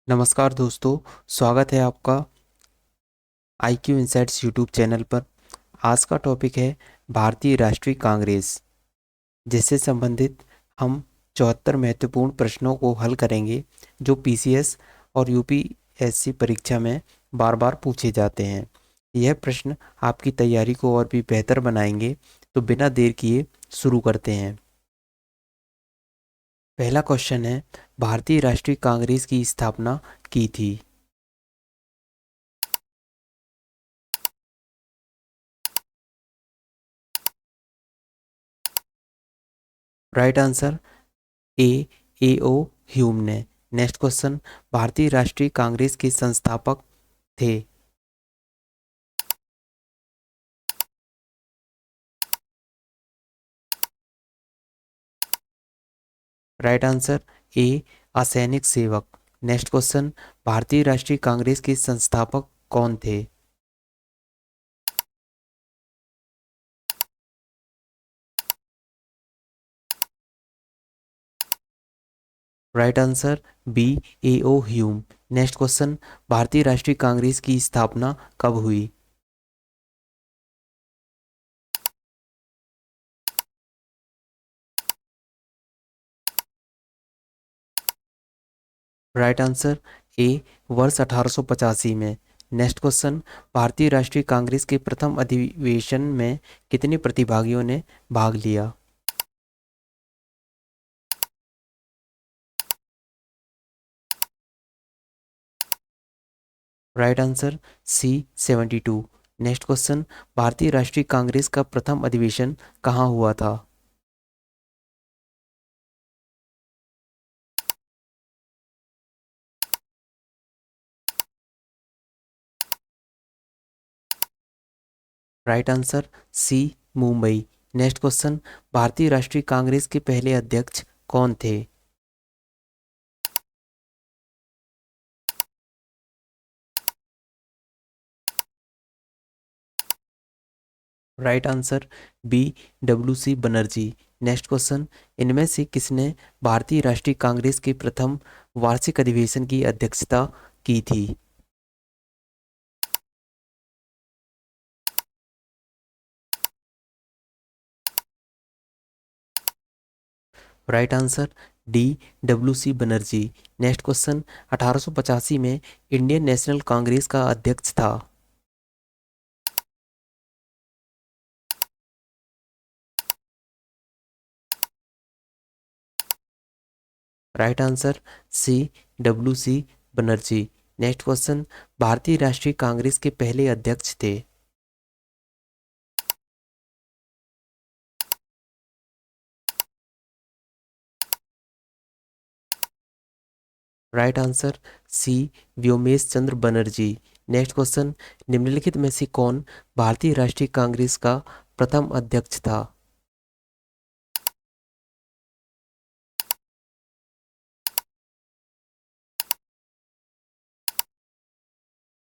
नमस्कार दोस्तों, स्वागत है आपका IQ इनसाइट्स यूट्यूब चैनल पर। आज का टॉपिक है भारतीय राष्ट्रीय कांग्रेस, जिससे संबंधित हम 74 महत्वपूर्ण प्रश्नों को हल करेंगे जो PCS और UPSC परीक्षा में बार बार पूछे जाते हैं। यह प्रश्न आपकी तैयारी को और भी बेहतर बनाएंगे, तो बिना देर किए शुरू करते हैं। पहला क्वेश्चन है, भारतीय राष्ट्रीय कांग्रेस की स्थापना की थी? Right answer A O Hume ने। नेक्स्ट क्वेश्चन, भारतीय राष्ट्रीय कांग्रेस के संस्थापक थे? राइट आंसर ए असैनिक सेवक। नेक्स्ट क्वेश्चन, भारतीय राष्ट्रीय कांग्रेस के संस्थापक कौन थे? राइट आंसर बी ए ओ ह्यूम। नेक्स्ट क्वेश्चन, भारतीय राष्ट्रीय कांग्रेस की स्थापना कब हुई? राइट आंसर ए वर्ष 1885 में। नेक्स्ट क्वेश्चन, भारतीय राष्ट्रीय कांग्रेस के प्रथम अधिवेशन में कितने प्रतिभागियों ने भाग लिया? Right answer C 72। Next question, भारतीय राष्ट्रीय कांग्रेस का प्रथम अधिवेशन कहाँ हुआ था? Right answer C Mumbai. Next question, भारतीय राष्ट्रीय कांग्रेस के पहले अध्यक्ष कौन थे? Right answer B WC Banerjee. Next question, इनमें से किसने भारतीय राष्ट्रीय कांग्रेस के प्रथम वार्षिक अधिवेशन की अध्यक्षता की थी? Right answer D WC Banerjee. Next question, 1885 में इंडियन नेशनल कांग्रेस का अध्यक्ष था? Right answer C WC Banerjee. Next question, भारतीय राष्ट्रीय कांग्रेस के पहले अध्यक्ष थे? Right answer C Womesh Chandra Banerjee. Next question, निम्नलिखित में से कौन भारतीय राष्ट्रीय कांग्रेस का प्रथम अध्यक्ष था?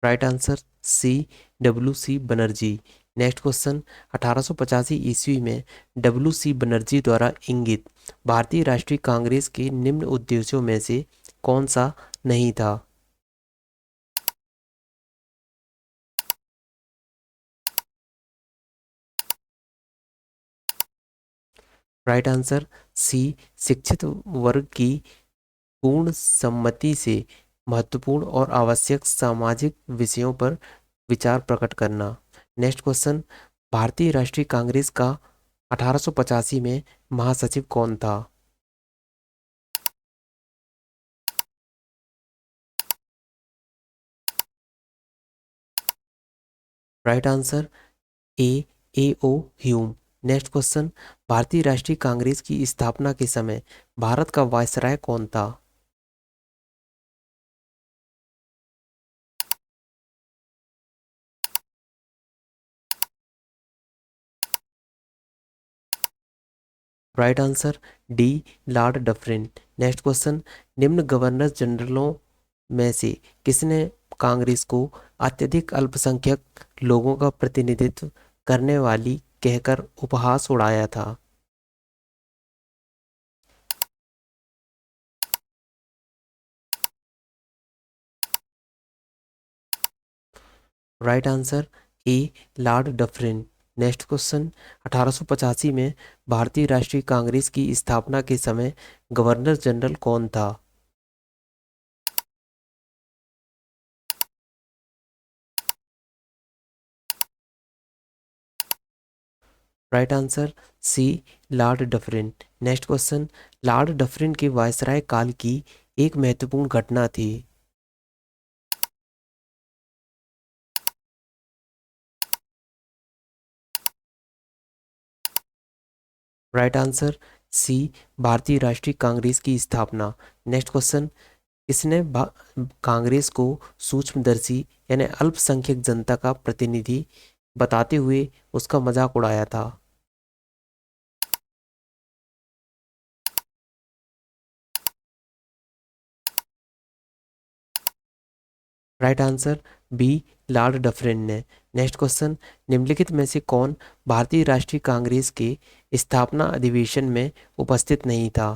Right answer C WC Banerjee. Next question, 1885 ईस्वी में WC बनर्जी द्वारा इंगित भारतीय राष्ट्रीय कांग्रेस के निम्न उद्देश्यों में से कौन सा नहीं था? राइट आंसर सी शिक्षित वर्ग की पूर्ण सम्मति से महत्वपूर्ण और आवश्यक सामाजिक विषयों पर विचार प्रकट करना। नेक्स्ट क्वेश्चन, भारतीय राष्ट्रीय कांग्रेस का 1885 में महासचिव कौन था? Right answer A O Hume. Next question, भारतीय राष्ट्रीय कांग्रेस की स्थापना के समय भारत का वायसराय कौन था? Right answer D Lord Dufferin. Next question, निम्न गवर्नर जनरलों में से किसने कांग्रेस को अत्यधिक अल्पसंख्यक लोगों का प्रतिनिधित्व करने वाली कहकर उपहास उड़ाया था? राइट आंसर ए लॉर्ड डफरिन। नेक्स्ट क्वेश्चन, 1885 में भारतीय राष्ट्रीय कांग्रेस की स्थापना के समय गवर्नर जनरल कौन था? Right answer C Lord Dufferin. Next question, Lord Dufferin के वायसराय काल की एक महत्वपूर्ण घटना थी। राइट आंसर सी भारतीय राष्ट्रीय कांग्रेस की स्थापना। नेक्स्ट क्वेश्चन, इसने कांग्रेस को सूक्ष्मदर्शी यानी अल्पसंख्यक जनता का प्रतिनिधि बताते हुए उसका मजाक उड़ाया था। Right answer B Lord Dufferin ने। नेक्स्ट क्वेश्चन, निम्नलिखित में से कौन भारतीय राष्ट्रीय कांग्रेस के स्थापना अधिवेशन में उपस्थित नहीं था?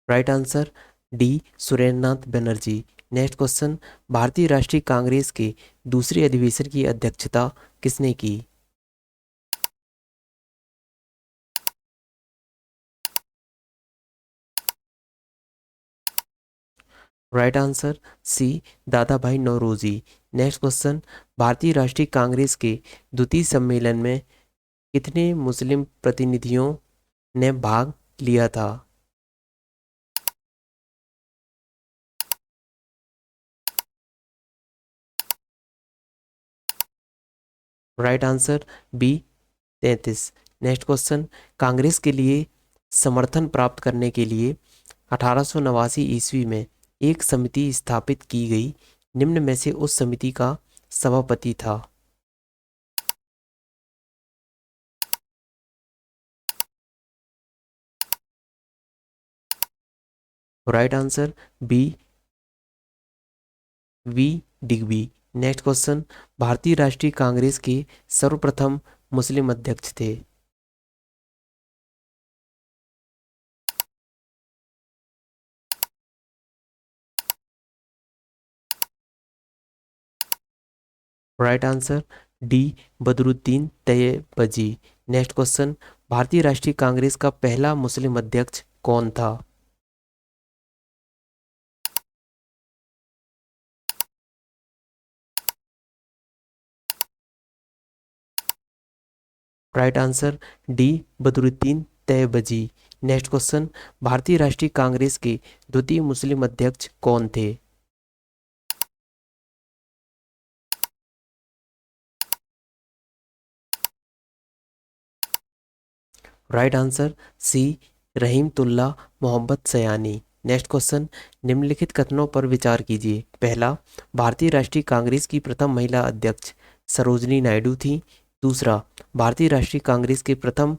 Right answer D Surendranath Banerjee. Next question, भारतीय राष्ट्रीय कांग्रेस के दूसरे अधिवेशन की अध्यक्षता किसने की? राइट आंसर सी दादा भाई नौरोजी। नेक्स्ट क्वेश्चन, भारतीय राष्ट्रीय कांग्रेस के द्वितीय सम्मेलन में कितने मुस्लिम प्रतिनिधियों ने भाग लिया था? Right answer B 33। Next question, Congress के लिए समर्थन प्राप्त करने के लिए 1889 ईस्वी में एक समिति स्थापित की गई, निम्न में से उस समिति का सभापति था? Right answer B V Digby. Next question, भारतीय राष्ट्रीय कांग्रेस के सर्वप्रथम मुस्लिम अध्यक्ष थे? Right answer D Badruddin Tyabji. Next question, भारतीय राष्ट्रीय कांग्रेस का पहला मुस्लिम अध्यक्ष कौन था? Right answer D Badruddin Tyabji. Next question, भारतीय राष्ट्रीय कांग्रेस के द्वितीय मुस्लिम अध्यक्ष कौन थे? Right answer C Rahimtullah Mohammad Sayani. Next question, निम्नलिखित कथनों पर विचार कीजिए। पहला, भारतीय राष्ट्रीय कांग्रेस की प्रथम महिला अध्यक्ष सरोजनी नायडू थी। दूसरा, भारतीय राष्ट्रीय कांग्रेस के प्रथम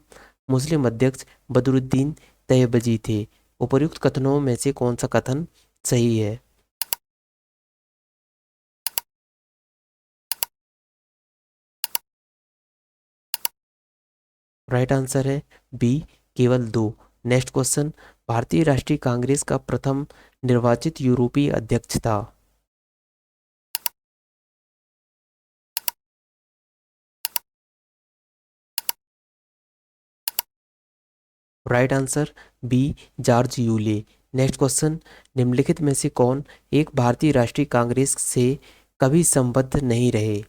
मुस्लिम अध्यक्ष बदरुद्दीन तैयबजी थे। उपर्युक्त कथनों में से कौन सा कथन सही है? राइट आंसर है बी केवल दो। नेक्स्ट क्वेश्चन, भारतीय राष्ट्रीय कांग्रेस का प्रथम निर्वाचित यूरोपीय अध्यक्ष था? Right answer B George Yule. Next question, निम्नलिखित में से कौन एक भारतीय राष्ट्रीय कांग्रेस से कभी संबद्ध नहीं रहे?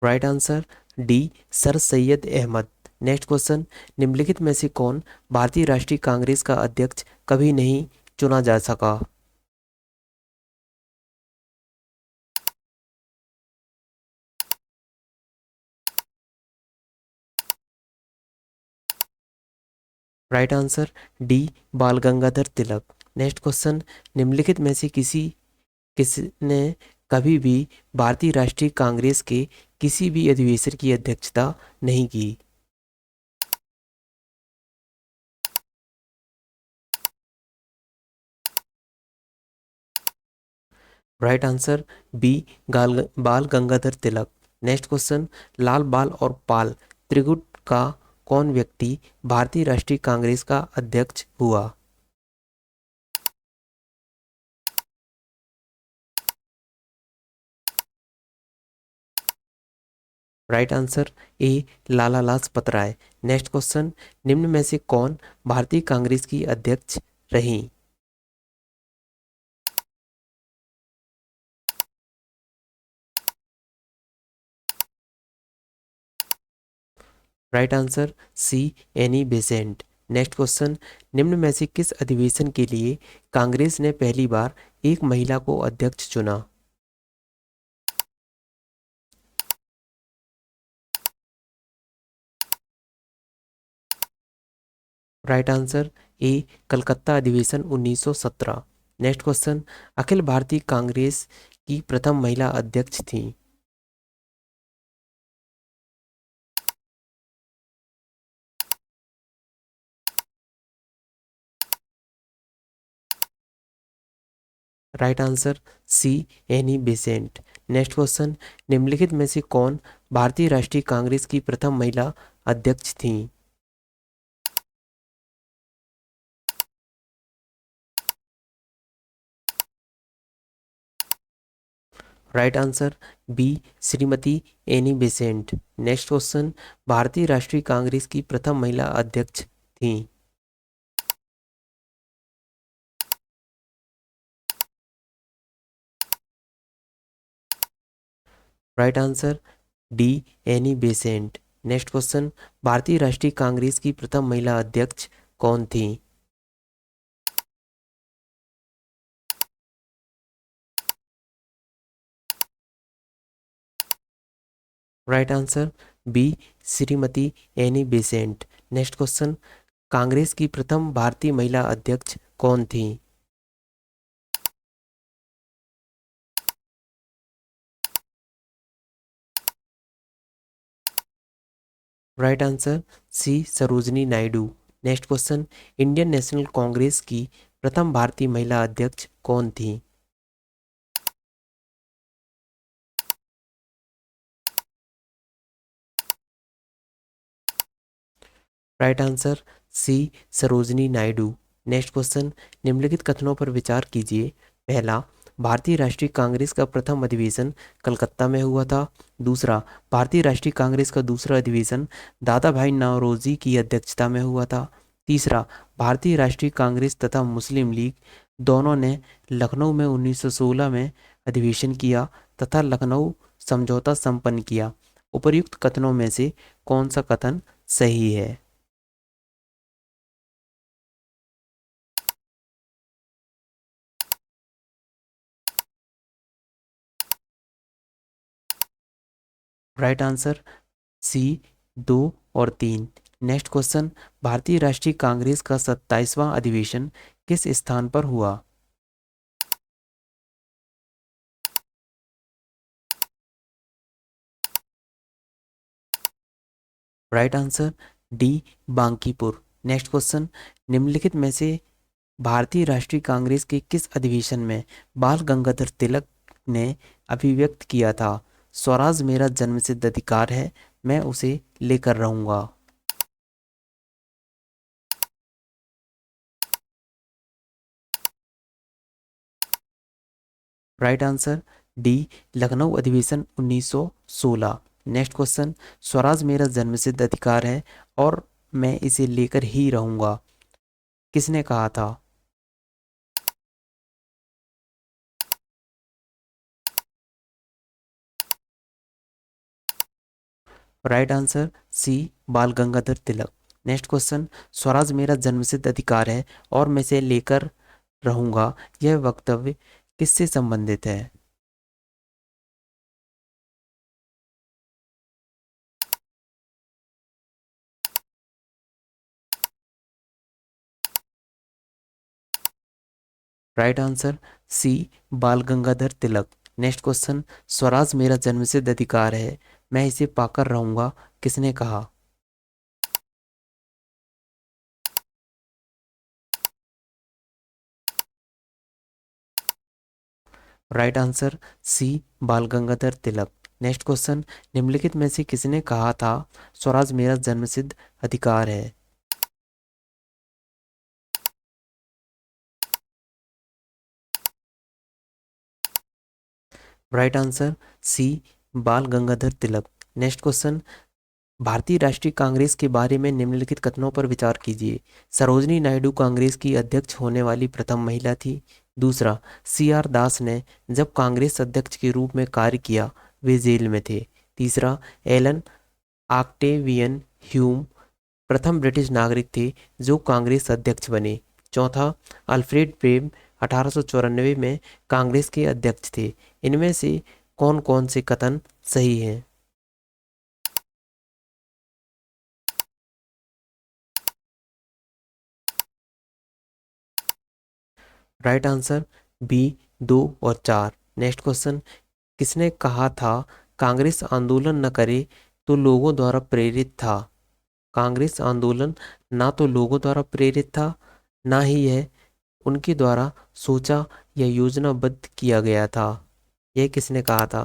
Right answer D sir Syed Ahmad. Next question, निम्नलिखित में से कौन भारतीय राष्ट्रीय कांग्रेस का अध्यक्ष कभी नहीं चुना जा सका? राइट आंसर डी बाल गंगाधर तिलक। नेक्स्ट क्वेश्चन, निम्नलिखित में से किसने कभी भी भारतीय राष्ट्रीय कांग्रेस के किसी भी अधिवेशन की अध्यक्षता नहीं की? राइट आंसर बी बाल गंगाधर तिलक। नेक्स्ट क्वेश्चन, लाल बाल और पाल त्रिगुट का कौन व्यक्ति भारतीय राष्ट्रीय कांग्रेस का अध्यक्ष हुआ? Right answer A Lala Lajpat Rai. Next question, निम्न में से कौन भारतीय कांग्रेस की अध्यक्ष रही? Right answer C Annie Besant. Next question, निम्न में से किस अधिवेशन के लिए कांग्रेस ने पहली बार एक महिला को अध्यक्ष चुना? राइट आंसर ए कलकत्ता अधिवेशन 1917। नेक्स्ट क्वेश्चन, अखिल भारतीय कांग्रेस की प्रथम महिला अध्यक्ष थी? Right answer C Annie Besant. Next question, निम्नलिखित में से कौन भारतीय राष्ट्रीय कांग्रेस की प्रथम महिला अध्यक्ष थी? Right answer B Shrimati Annie Besant. Next question, भारतीय राष्ट्रीय कांग्रेस की प्रथम महिला अध्यक्ष थी? Right answer D Annie Besant. Next question, भारतीय राष्ट्रीय कांग्रेस की प्रथम महिला अध्यक्ष कौन थी? Right answer B Shrimati Annie Besant. Next question, Congress की प्रथम भारतीय महिला अध्यक्ष कौन थी? Right answer C Sarojini Naidu. Next question, Indian National Congress की प्रथम भारतीय महिला अध्यक्ष कौन थी? Right answer C Sarojini Naidu. Next question, निम्नलिखित कथनों पर विचार कीजिए। पहला, भारतीय राष्ट्रीय कांग्रेस का प्रथम अधिवेशन कलकत्ता में हुआ था। दूसरा, भारतीय राष्ट्रीय कांग्रेस का दूसरा अधिवेशन दादा भाई नौरोजी की अध्यक्षता में हुआ था। तीसरा, भारतीय राष्ट्रीय कांग्रेस तथा मुस्लिम लीग दोनों ने लखनऊ में 1916 में अधिवेशन किया तथा लखनऊ समझौता संपन्न किया। उपर्युक्त कथनों में से कौन सा कथन सही है? राइट आंसर सी दो और तीन। नेक्स्ट क्वेश्चन, भारतीय राष्ट्रीय कांग्रेस का 27वां अधिवेशन किस स्थान पर हुआ? Right answer D Bankipur. Next question, निम्नलिखित में से भारतीय राष्ट्रीय कांग्रेस के किस अधिवेशन में बाल गंगाधर तिलक ने अभिव्यक्त किया था, स्वराज मेरा जन्मसिद्ध अधिकार है, मैं उसे लेकर रहूंगा? राइट आंसर डी लखनऊ अधिवेशन 1916। नेक्स्ट क्वेश्चन, स्वराज मेरा जन्मसिद्ध अधिकार है और मैं इसे लेकर ही रहूंगा, किसने कहा था? राइट आंसर सी बाल गंगाधर तिलक। नेक्स्ट क्वेश्चन, स्वराज मेरा जन्मसिद्ध अधिकार है और मैं इसे लेकर रहूंगा, यह वक्तव्य किससे संबंधित है? राइट आंसर सी बाल गंगाधर तिलक। नेक्स्ट क्वेश्चन, स्वराज मेरा जन्मसिद्ध अधिकार है, मैं इसे पाकर रहूंगा, किसने कहा? राइट आंसर सी बाल गंगाधर तिलक। नेक्स्ट क्वेश्चन, निम्नलिखित में से किसने कहा था स्वराज मेरा जन्मसिद्ध अधिकार है? राइट आंसर सी बाल गंगाधर तिलक। नेक्स्ट क्वेश्चन, भारतीय राष्ट्रीय कांग्रेस के बारे में निम्नलिखित कथनों पर विचार कीजिए। सरोजिनी नायडू कांग्रेस की अध्यक्ष होने वाली प्रथम महिला थी। दूसरा, सी आर दास ने जब कांग्रेस अध्यक्ष के रूप में कार्य किया वे जेल में थे। तीसरा, एलन ऑक्टेवियन ह्यूम प्रथम ब्रिटिश नागरिक थे जो कांग्रेस अध्यक्ष बने। चौथा, अल्फ्रेड ब्रेम 1894 में कांग्रेस के अध्यक्ष थे। इनमें से कौन कौन से कथन सही हैं? राइट आंसर बी 2 और 4। नेक्स्ट क्वेश्चन, किसने कहा था कांग्रेस आंदोलन न करे तो लोगों द्वारा प्रेरित था? कांग्रेस आंदोलन ना तो लोगों द्वारा प्रेरित था, ना ही यह उनके द्वारा सोचा या योजनाबद्ध किया गया था। यह किसने कहा था?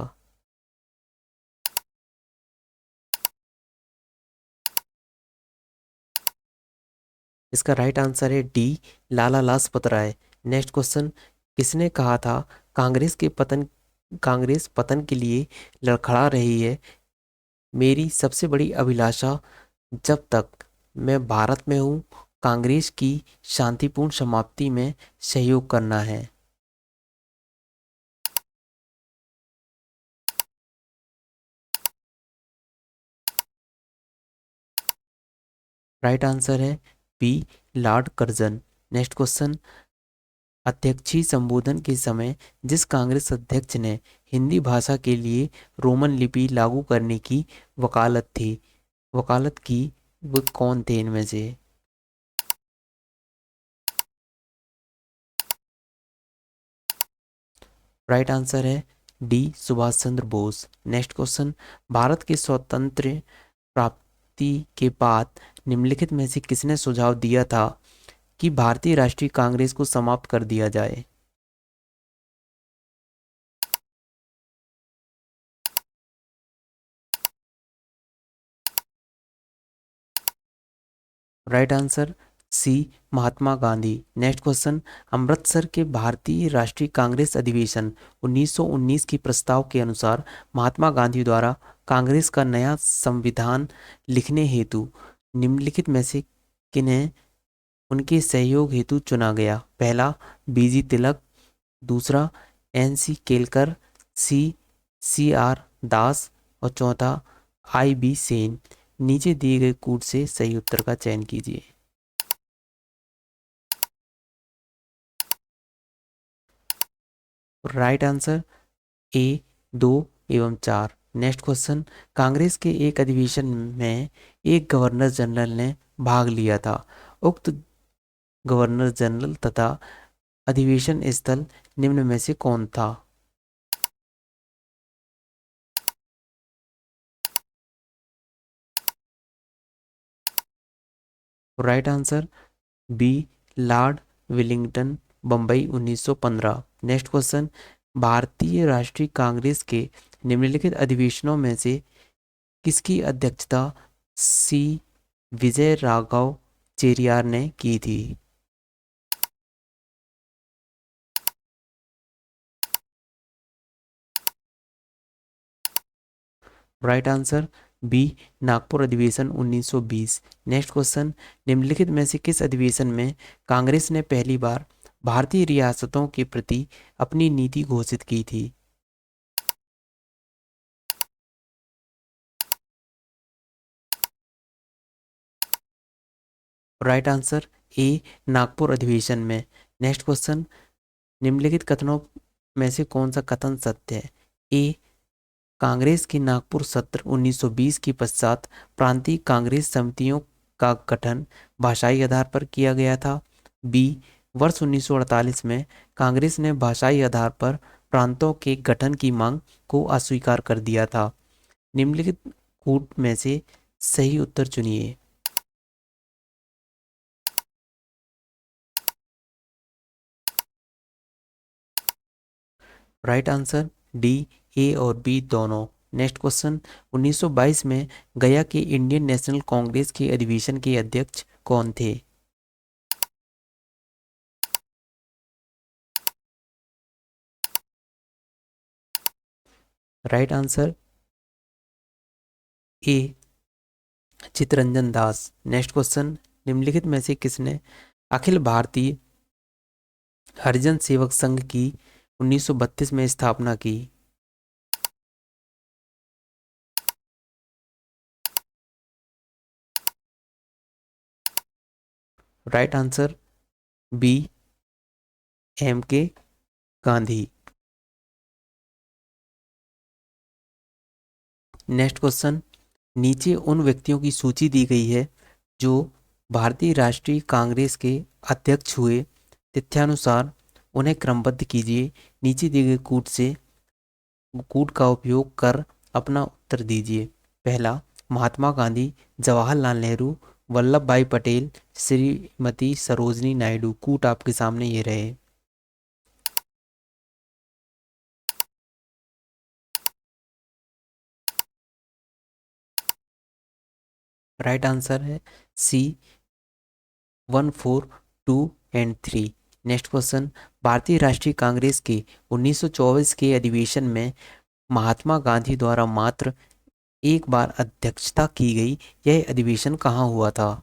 इसका राइट आंसर है डी लाला लाजपत राय। नेक्स्ट क्वेश्चन, किसने कहा था कांग्रेस पतन के लिए लड़खड़ा रही है? मेरी सबसे बड़ी अभिलाषा जब तक मैं भारत में हूँ कांग्रेस की शांतिपूर्ण समाप्ति में सहयोग करना है। राइट आंसर है B Lord Curzon. Next question, अध्यक्षीय संबोधन के समय जिस कांग्रेस अध्यक्ष ने हिंदी भाषा के लिए रोमन लिपि लागू करने की वकालत की वो कौन थे इनमें से? राइट आंसर है D Subhash Chandra Bose. Next question, भारत के स्वतंत्र प्राप्ति के बाद निम्नलिखित में से किसने सुझाव दिया था कि भारतीय राष्ट्रीय कांग्रेस को समाप्त कर दिया जाए? राइट आंसर सी महात्मा गांधी। नेक्स्ट क्वेश्चन, अमृतसर के भारतीय राष्ट्रीय कांग्रेस अधिवेशन 1919 की प्रस्ताव के अनुसार महात्मा गांधी द्वारा कांग्रेस का नया संविधान लिखने हेतु निम्नलिखित में से किन्हें उनके सहयोग हेतु चुना गया? पहला, बीजी तिलक। दूसरा, एन सी केलकर। सी सी आर दास। और चौथा, आई बी सेन। नीचे दिए गए कूट से सही उत्तर का चयन कीजिए। राइट आंसर ए 2 एवं 4। नेक्स्ट क्वेश्चन, कांग्रेस के एक अधिवेशन में एक गवर्नर जनरल ने भाग लिया था। उक्त गवर्नर जनरल तथा अधिवेशन स्थल निम्न में से कौन था? Right answer B Lord Willingdon, Bombay 1915। Next question, भारतीय राष्ट्रीय कांग्रेस के निम्नलिखित अधिवेशनों में से किसकी अध्यक्षता सी विजय राघव चेरियार ने की थी? राइट आंसर बी नागपुर अधिवेशन 1920। नेक्स्ट क्वेश्चन, निम्नलिखित में से किस अधिवेशन में कांग्रेस ने पहली बार भारतीय रियासतों के प्रति अपनी नीति घोषित की थी? राइट आंसर ए नागपुर अधिवेशन में। नेक्स्ट क्वेश्चन, निम्नलिखित कथनों में से कौन सा कथन सत्य है? ए, कांग्रेस के नागपुर सत्र 1920 के पश्चात प्रांतीय कांग्रेस समितियों का गठन भाषाई आधार पर किया गया था। बी, वर्ष 1948 में कांग्रेस ने भाषाई आधार पर प्रांतों के गठन की मांग को अस्वीकार कर दिया था। निम्नलिखित कूट में से सही उत्तर चुनिए। राइट आंसर डी, ए और बी दोनों। नेक्स्ट क्वेश्चन, 1922 में गया के इंडियन नेशनल कांग्रेस के अधिवेशन के अध्यक्ष कौन थे? राइट आंसर ए, चित्तरंजन दास। नेक्स्ट क्वेश्चन, निम्नलिखित में से किसने अखिल भारतीय हरिजन सेवक संघ की 1932 में स्थापना की? राइट आंसर बी, एम के गांधी। नेक्स्ट क्वेश्चन, नीचे उन व्यक्तियों की सूची दी गई है जो भारतीय राष्ट्रीय कांग्रेस के अध्यक्ष हुए, तथ्यानुसार उन्हें क्रमबद्ध कीजिए। नीचे दिए गए कूट का उपयोग कर अपना उत्तर दीजिए। पहला, महात्मा गांधी, जवाहरलाल नेहरू, वल्लभ भाई पटेल, श्रीमती सरोजनी नायडू। कूट आपके सामने ये रहे। राइट आंसर है सी, 1, 4, 2 और 3। नेक्स्ट क्वेश्चन, भारतीय राष्ट्रीय कांग्रेस के 1924 के अधिवेशन में महात्मा गांधी द्वारा मात्र एक बार अध्यक्षता की गई, यह अधिवेशन कहाँ हुआ था?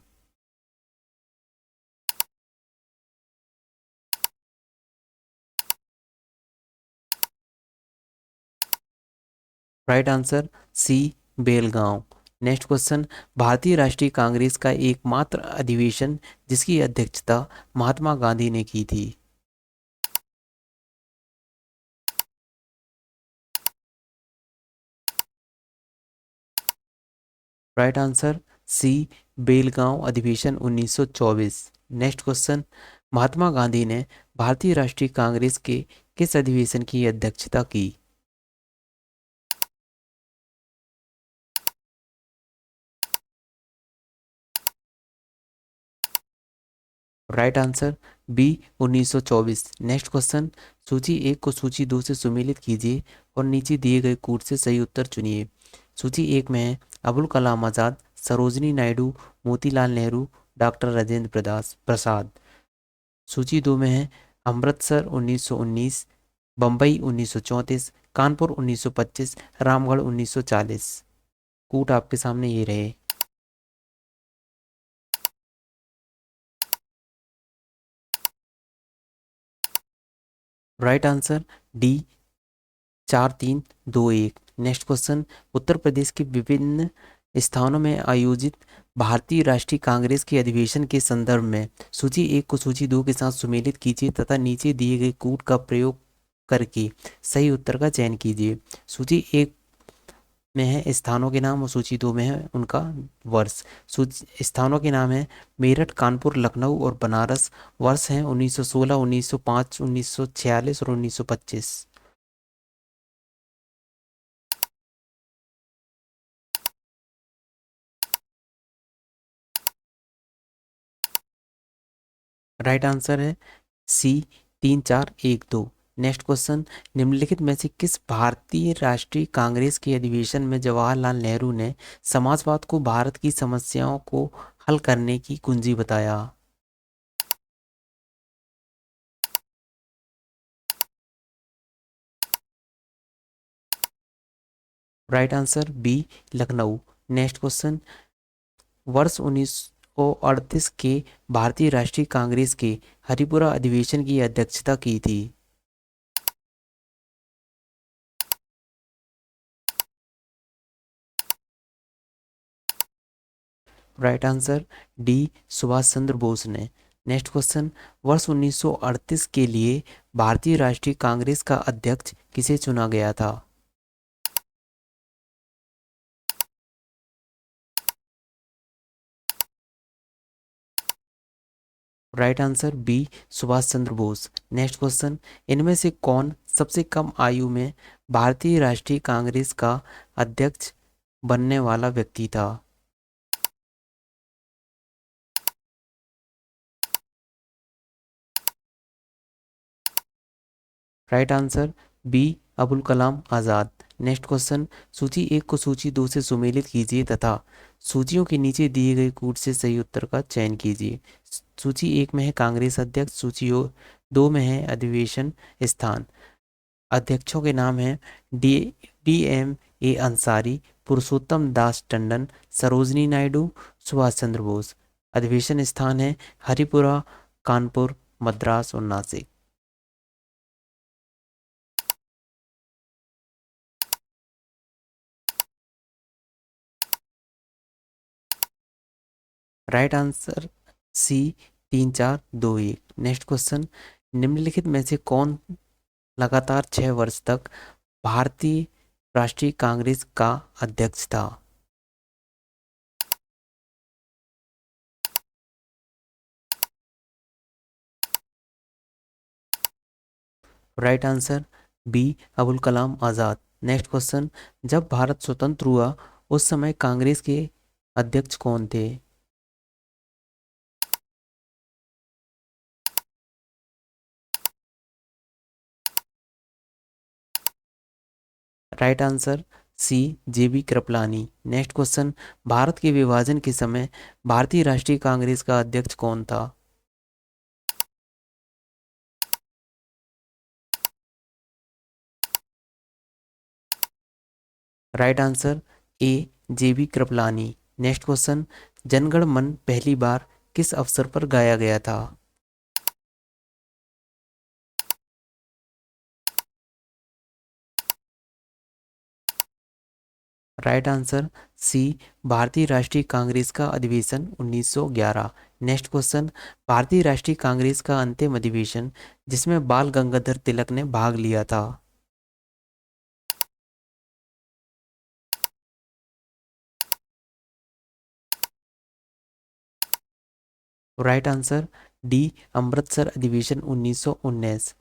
Right answer C, Belgaum. Next question, भारतीय राष्ट्रीय कांग्रेस का एकमात्र अधिवेशन जिसकी अध्यक्षता महात्मा गांधी ने की थी? राइट आंसर सी, बेलगांव अधिवेशन 1924। नेक्स्ट क्वेश्चन, महात्मा गांधी ने भारतीय राष्ट्रीय कांग्रेस के किस अधिवेशन की अध्यक्षता की? Right answer B, 1924। Next question, सूची एक को सूची दो से सुमेलित कीजिए और नीचे दिए गए कूट से सही उत्तर चुनिए। सूची एक में है अबुल कलाम आज़ाद, सरोजनी नायडू, मोतीलाल नेहरू, डॉक्टर राजेंद्र प्रसाद। सूची दो में है अमृतसर 1919, बम्बई 1934, कानपुर 1925, रामगढ़ 1940। कूट आपके सामने ये रहे। Right answer D, 4, 3, 2, 1। Next question, Uttar Pradesh के विभिन्न स्थानों में आयोजित भारतीय राष्ट्रीय कांग्रेस के अधिवेशन के संदर्भ में सूची एक को सूची दो के साथ सुमेलित कीजिए तथा नीचे दिए गए कूट का प्रयोग करके सही उत्तर का चयन कीजिए। सूची एक में है स्थानों के नाम और सूची दो में है उनका वर्ष। सूची स्थानों के नाम है मेरठ, कानपुर, लखनऊ और बनारस। वर्ष हैं 1916, 1905, 1946 और 1925। राइट आंसर है सी, 3, 4, 1, 2। नेक्स्ट क्वेश्चन, निम्नलिखित में से किस भारतीय राष्ट्रीय कांग्रेस के अधिवेशन में जवाहरलाल नेहरू ने समाजवाद को भारत की समस्याओं को हल करने की कुंजी बताया? Right answer B, Lucknow. Next question, वर्ष 1938 के भारतीय राष्ट्रीय कांग्रेस के हरिपुरा अधिवेशन की अध्यक्षता की थी? Right answer D, Subhash Chandra Bose ने। नेक्स्ट क्वेश्चन, वर्ष 1938 के लिए भारतीय राष्ट्रीय कांग्रेस का अध्यक्ष किसे चुना गया था? Right answer B, Subhash Chandra Bose. Next question, इनमें से कौन सबसे कम आयु में भारतीय राष्ट्रीय कांग्रेस का अध्यक्ष बनने वाला व्यक्ति था? Right answer B Abul Kalam Azad. Next question, सूची एक को सूची दो से सुमेलित कीजिए तथा सूचियों के नीचे दिए गए कूट से सही उत्तर का चयन कीजिए। सूची एक में है कांग्रेस अध्यक्ष, सूची दो में है अधिवेशन स्थान। अध्यक्षों के नाम हैं D DM A Ansari, Purushottam Das Tandon, Sarojini Naidu, Subhash Chandra Bose. अधिवेशन स्थान है हरिपुरा, कानपुर, मद्रास और Nashik. Right answer C 3 4 2 1। Next question, निम्नलिखित में से कौन लगातार 6 वर्ष तक भारतीय राष्ट्रीय कांग्रेस का अध्यक्ष था? Right answer B Abul Kalam Azad. Next question, जब भारत स्वतंत्र हुआ उस समय कांग्रेस के अध्यक्ष कौन थे? Right answer C JB Kripalani. Next question, भारत के विभाजन के समय भारतीय राष्ट्रीय कांग्रेस का अध्यक्ष कौन था? Right answer A JB Kripalani. Next question, Janagana Mana पहली बार किस अवसर पर गाया गया था? राइट आंसर सी भारतीय राष्ट्रीय कांग्रेस का अधिवेशन 1911। नेक्स्ट क्वेश्चन, भारतीय राष्ट्रीय कांग्रेस का अंतिम अधिवेशन जिसमें बाल गंगाधर तिलक ने भाग लिया था? राइट आंसर डी अमृतसर अधिवेशन 1919।